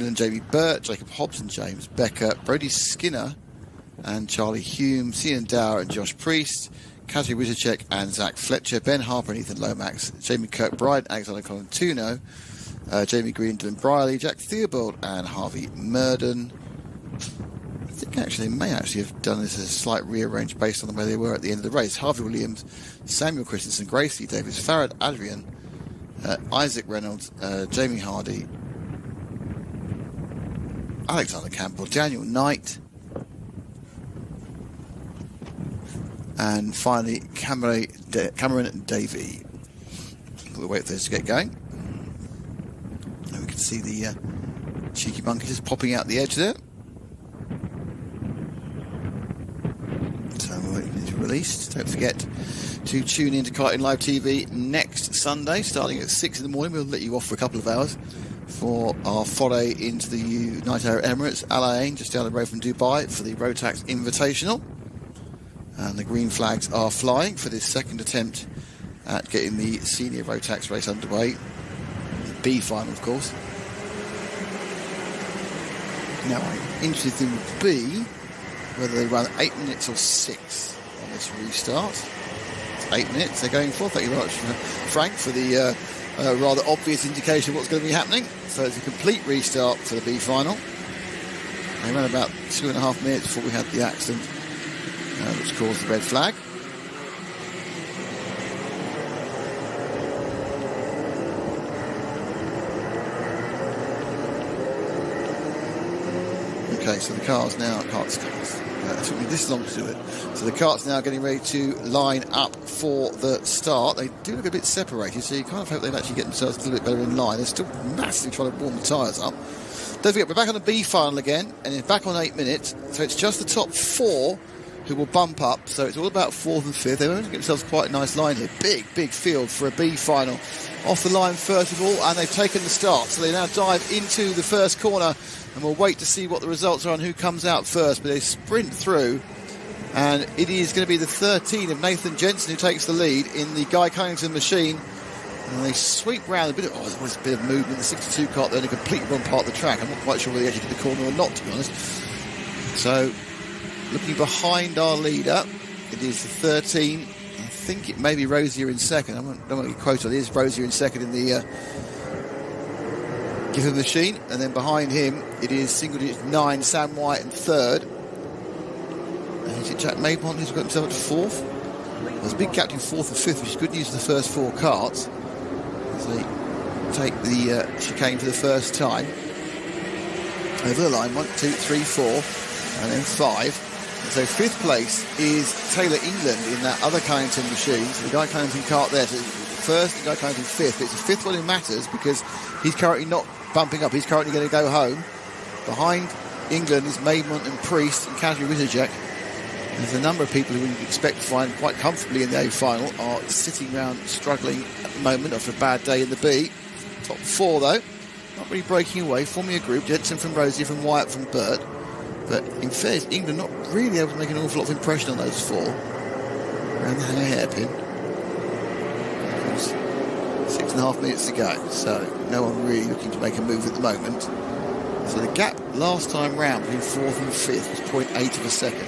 and Jamie Burt, Jacob Hobson, James Becker, Brody Skinner and Charlie Hume, Cian Dower and Josh Priest, Kazi Rizicek and Zach Fletcher, Ben Harper and Ethan Lomax, Jamie Kirkbride, Alexander Colantuno, Jamie Green, Dylan Briley, Jack Theobald and Harvey Murden. I think actually they may actually have done this as a slight rearrange based on the way they were at the end of the race. Harvey Williams, Samuel Christensen, Gracie Davis, Farad Adrian, Isaac Reynolds, Jamie Hardy, Alexander Campbell, Daniel Knight, and finally Cameron Davey. We'll wait for this to get going. And we can see the cheeky monkey just popping out the edge there. So we're waiting for it to release. Don't forget to tune in to Karting Live TV next Sunday, starting at 6 in the morning. We'll let you off for a couple of hours for our foray into the United Arab Emirates, Al Ain, just down the road from Dubai, for the Rotax Invitational. And the green flags are flying for this second attempt at getting the senior Rotax race underway. The B final, of course. Now, an interesting thing would be whether they run 8 minutes or 6 on this restart. It's 8 minutes they're going for. Thank you very much, Frank, for the rather obvious indication of what's going to be happening. So it's a complete restart for the B final. They ran about 2.5 minutes before we had the accident, which caused the red flag. Okay, so the car's now... it took me this long to do it. So the cart's now getting ready to line up for the start. They do look a bit separated, so you kind of hope they've actually get themselves a little bit better in line. They're still massively trying to warm the tyres up. Don't forget, we're back on the B final again, and it's back on 8 minutes. So it's just the top 4 who will bump up. So it's all about 4th and 5th. They're going to get themselves quite a nice line here. Big field for a B final. Off the line first of all, and they've taken the start. So they now dive into the first corner, and we'll wait to see what the results are and who comes out first. But they sprint through, and it is going to be the 13 of Nathan Jensen who takes the lead in the Guy Cunnington machine. And they sweep round there was a bit of movement. The 62 cart, they're in a completely wrong part of the track. I'm not quite sure whether they actually did the corner or not, to be honest. So, looking behind our leader, it is the 13. I think it may be Rosier in second. I don't want to be quoted. It is Rosier in second in the Giffen machine. And then behind him, it is single digit 9, Sam White in third. And is it Jack Maybont who's got himself to fourth? There's a big gap between fourth and fifth, which is good news for the first 4 carts. As they take the chicane for the first time. Over the line, 1, 2, 3, 4, and then 5. So 5th place is Taylor England in that other Cunnington machine. So the Guy Cunnington cart there. So first, the Guy Cunnington 5th. But it's the 5th one who matters because he's currently not bumping up. He's currently going to go home. Behind England is Maidmont and Priest and Kazi Rizicek. There's a number of people who we expect to find quite comfortably in the A final are sitting around struggling at the moment after a bad day in the B. Top 4 though, not really breaking away, forming a group. Jensen from Rosier, from Wyatt, from Burt. But in fairness, England not really able to make an awful lot of impression on those 4. Around the hairpin. 6.5 minutes to go, so no one really looking to make a move at the moment. So the gap last time round between 4th and 5th was 0.8 of a second.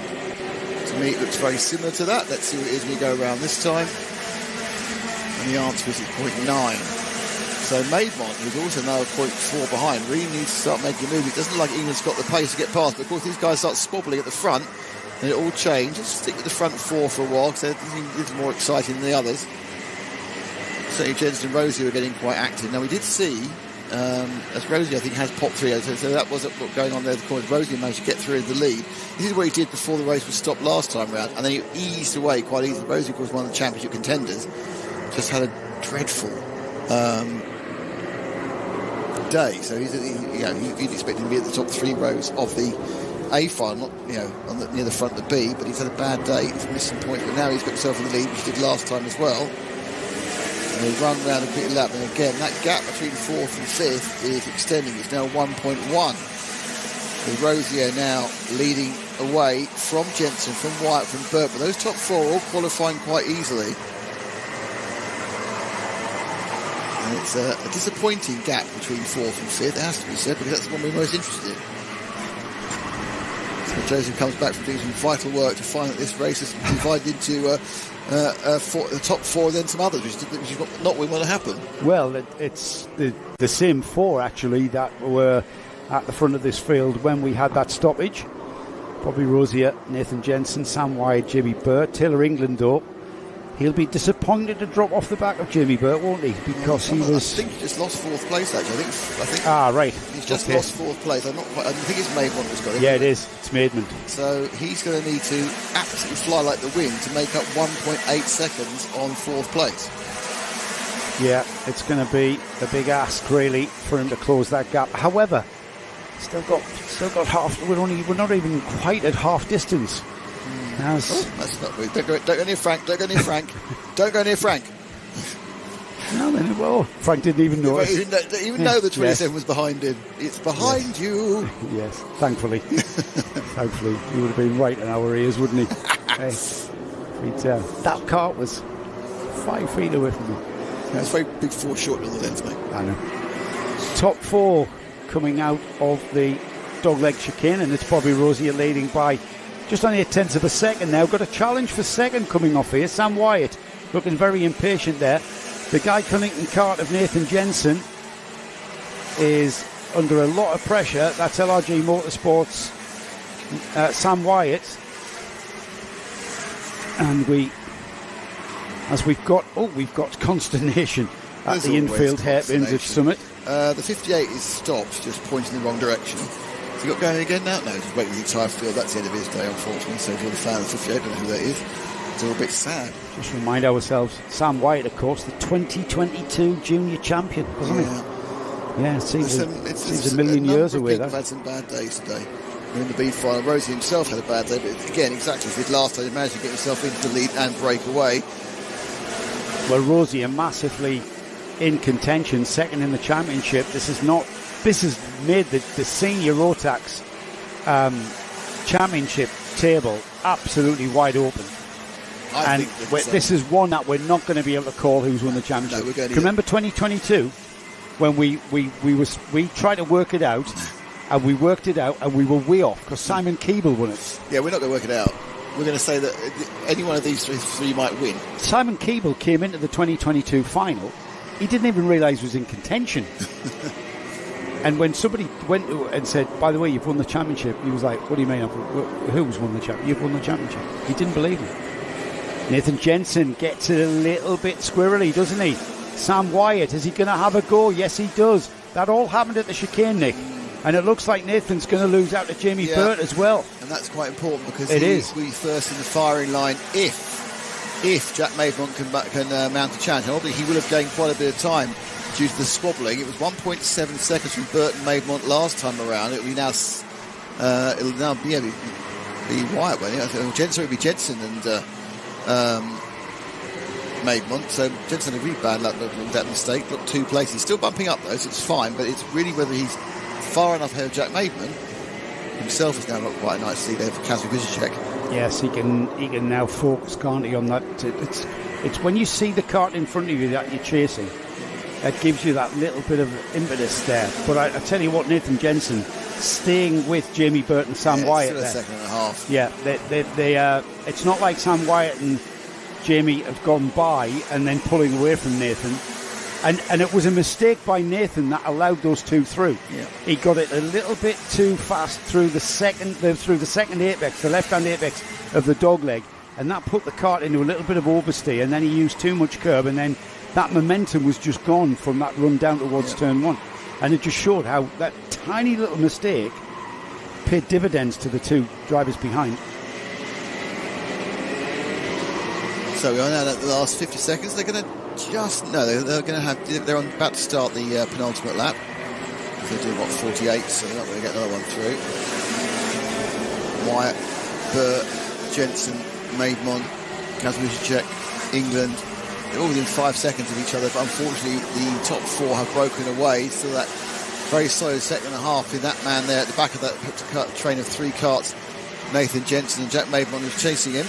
To me, it looks very similar to that. Let's see what it is when we go around this time. And the answer is at 0.9. So Maidmont, who's also now 0.4 behind, really needs to start making a move. It doesn't look like England's got the pace to get past, but of course these guys start squabbling at the front, and it all changes. Let's stick with the front 4 for a while, because they're a little more exciting than the others. Certainly Jensen and Rosie were getting quite active. Now we did see, as Rosie I think has popped through, so that wasn't what going on there. Of course, Rosie managed to get through the lead. This is what he did before the race was stopped last time round, and then he eased away quite easily. Rosie, of course, one of the championship contenders, just had a dreadful day. So he'd expect him to be at the top 3 rows of the A final, not near the front of the B, but he's had a bad day. He's missed some points, but now he's got himself in the lead, which he did last time as well. And they run round a quick lap, and again, that gap between 4th and 5th is extending. It's now 1.1. With Rosier now leading away from Jensen, from Wyatt, from Burt, but those top 4 are all qualifying quite easily. And It's a disappointing gap between 4th and 5th, it has to be said, because that's the one we're most interested in. So Joseph comes back from doing some vital work to find that this race is divided into the top 4 and then some others, which is not what we want to happen. Well, it's the same 4, actually, that were at the front of this field when we had that stoppage. Bobby Rosier, Nathan Jensen, Sam Wyatt, Jimmy Burt. Taylor England, though, he'll be disappointed to drop off the back of Jimmy Burt, won't he? Because he was... I think he just lost 4th place, actually. I think right. He's just lost 4th place. I think it's Maidmont that's got it. Yeah, it is. It's Maidmont. So he's going to need to absolutely fly like the wind to make up 1.8 seconds on 4th place. Yeah, it's going to be a big ask, really, for him to close that gap. However, still got half. We're not even quite at half distance. That's not good. Don't go near Frank. Don't go near Frank. Don't go near Frank. No, then, well, Frank didn't even notice. He didn't even know the 27 was behind him. It's behind you. Yes, thankfully. Thankfully, he would have been right in our ears, wouldn't he? That cart was 5 feet away from me. That's very big foreshortening on the lens, mate. I know. Top 4 coming out of the dogleg chicane, and it's Bobby Rosier leading by just on 0.8 of a second now. Got a challenge for second coming off here. Sam Wyatt looking very impatient there. The Guy Cunnington cart of Nathan Jensen is under a lot of pressure. That's LRG Motorsports, Sam Wyatt. And we've got consternation at the infield hairpins at Summit. The 58 is stopped, just pointing in the wrong direction. Has he got going again now? No, just waiting for the entire field. That's the end of his day, unfortunately. So for the fans of 58, don't know who that is. It's all a bit sad. Just remind ourselves, Sam Wyatt, of course, the 2022 junior champion, wasn't he? Yeah, it seems a million years away. We've had some bad days today. In the B final, Rosie himself had a bad day, but again, exactly as he did last time, he managed to get himself into the lead and break away. Well, Rosie are massively in contention, second in the championship. This has made the senior Rotax championship table absolutely wide open. I think this is one that we're not going to be able to call who's won the championship. No, remember 2022 when we tried to work it out, and we worked it out, and we were way off because Simon Keeble won it. Yeah, we're not going to work it out. We're going to say that any one of these three might win. Simon Keeble came into the 2022 final. He didn't even realise he was in contention. And when somebody went and said, by the way, you've won the championship, he was like, what do you mean? Who's won the championship? You've won the championship. He didn't believe him. Nathan Jensen gets it a little bit squirrely, doesn't he? Sam Wyatt, is he going to have a go? Yes, he does. That all happened at the chicane, Nick. And it looks like Nathan's going to lose out to Jamie Burt as well. And that's quite important because he's first in the firing line if Jack Maidmont can mount a challenge. And obviously he will have gained quite a bit of time due to the squabbling. It was 1.7 seconds from Burt and Maidmont last time around. It'll now be Wyatt, won't it? It'll be Jensen and Maidmont. So Jensen had a really bad luck with that mistake. Got 2 places. Still bumping up though, so it's fine. But it's really whether he's far enough ahead of Jack Maidmont. Himself has now got quite a nice lead there for Kazim Vizicek. Yes, he can now focus, can't he, on that. It's when you see the cart in front of you that you're chasing, that gives you that little bit of impetus there. But I tell you what, Nathan Jensen staying with Jamie Burt and Sam Wyatt still there. A second and a half. Yeah, they it's not like Sam Wyatt and Jamie have gone by and then pulling away from Nathan. And it was a mistake by Nathan that allowed those 2 through. Yeah. He got it a little bit too fast through the second apex, the left-hand apex of the dogleg, and that put the cart into a little bit of oversteer, and then he used too much curb, and then that momentum was just gone from that run down towards turn 1. And it just showed how that tiny little mistake paid dividends to the 2 drivers behind. So we are now at the last 50 seconds. They're going to they're about to start the penultimate lap. They're doing 48, so they're not going to get another one through. Wyatt, Burt, Jensen, Maidmont, Kazmicek, England. They're all within 5 seconds of each other, but unfortunately the top 4 have broken away. So that very slow second and a half with that man there at the back of that train of 3 carts, Nathan Jensen, and Jack Maidmont, who's chasing him.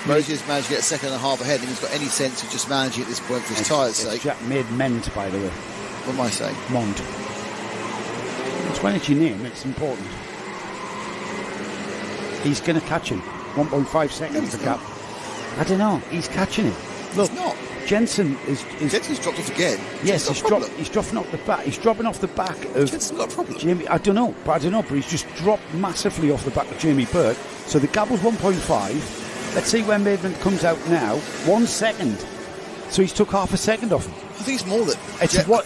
Rosie has managed to get a second and a half ahead, and he's got any sense of just managing at this point for his tyres' sake. Jack made Ment, by the way. What am I saying? Mont. It's when it's your name, it's important. He's going to catch him. 1.5 seconds the gap. I don't know. He's catching him. Look, he's not. Jensen is Jensen's dropped off again. Yes, he's dropping off the back. He's dropping off the back of Jensen's got a problem. Jamie. I don't know, but he's just dropped massively off the back of Jamie Bird. So the gap was 1.5. Let's see when Maidment comes out now. 1 second. So he's took half a second off him. I think it's more that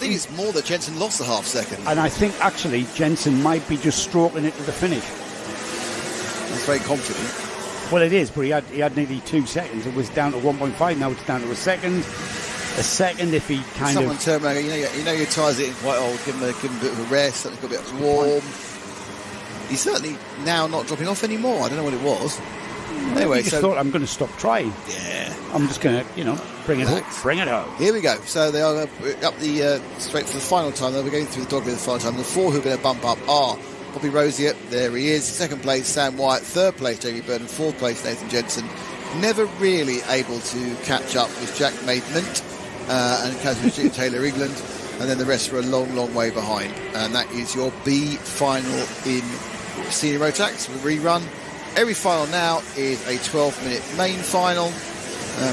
it's more that Jensen lost the half second. And I think actually Jensen might be just stroking it to the finish. He's very confident. Well, it is, but he had nearly 2 seconds. It was down to 1.5. Now it's down to a second. A second if he Someone turned around, you know your tyres are getting quite old. Give him a bit of a rest. Something's got a bit warm. He's certainly now not dropping off anymore. I don't know what it was. Anyway, so thought I'm going to stop trying. Yeah, I'm just going to, bring it home. Here we go. So they are up the straight for the final time. They'll be going through the dog the final time. The 4 who are going to bump up are Bobby Rosier. There he is. Second place, Sam Wyatt. Third place, Jamie Bird. And fourth place, Nathan Jensen. Never really able to catch up with Jack Maidment and Kazim Taylor England. And then the rest are a long, long way behind. And that is your B final in Senior Rotax. Rerun. Every final now is a 12-minute main final.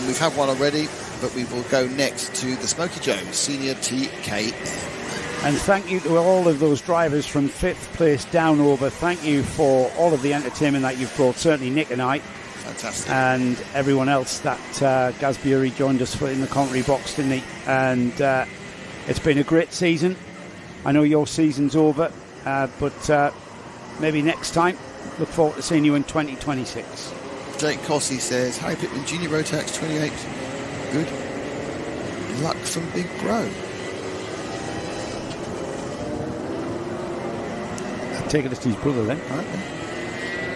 We've had one already, but we will go next to the Smoky Jones Senior TKM. And thank you to all of those drivers from 5th place down over. Thank you for all of the entertainment that you've brought, certainly Nick and I. Fantastic. And everyone else that Gazbury joined us for in the commentary box, didn't he? And it's been a great season. I know your season's over, but maybe next time. Look forward to seeing you in 2026. Jake Cossey says, Harry Pittman, Junior Rotax 28. Good luck from Big Bro. Take it as to his brother then. Right, then.